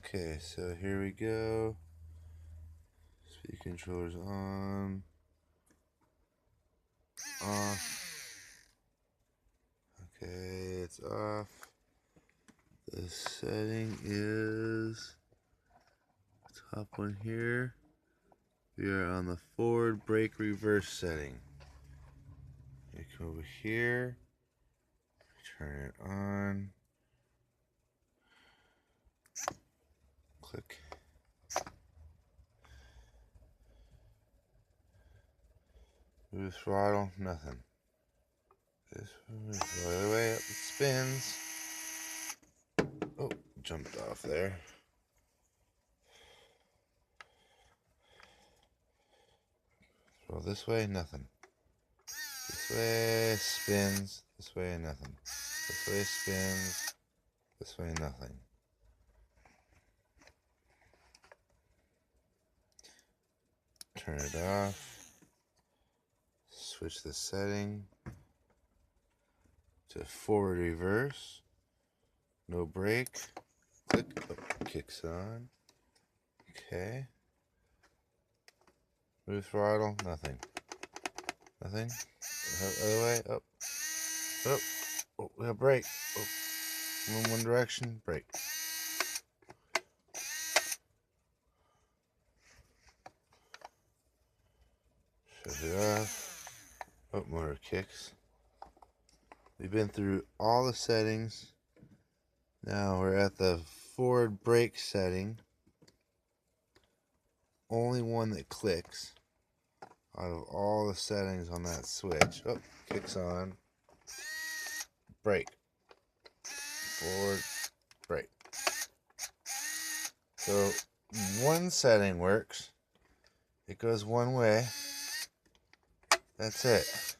Okay, so here we go. Speed controller's on. Off. Okay, it's off. The setting is top one here. We are on the forward brake reverse setting. You come over here, turn it on, click. Move throttle, nothing. This moves the other way up, it spins. Oh, jumped off there. Throw this way, nothing. This way, spins. This way, nothing. This way, spins. This way, nothing. Turn it off. Switch the setting to forward reverse. No brake. Click. Oh, kicks on. Okay. Move throttle. Nothing. Nothing. Other way. Up. Up. Oh, we have brake. Oh. In one direction. Brake. Shut it off. Oh, motor kicks. We've been through all the settings. Now we're at the forward brake setting. Only one that clicks out of all the settings on that switch. Oh, kicks on. Brake. Forward. Brake. So one setting works. It goes one way. That's it.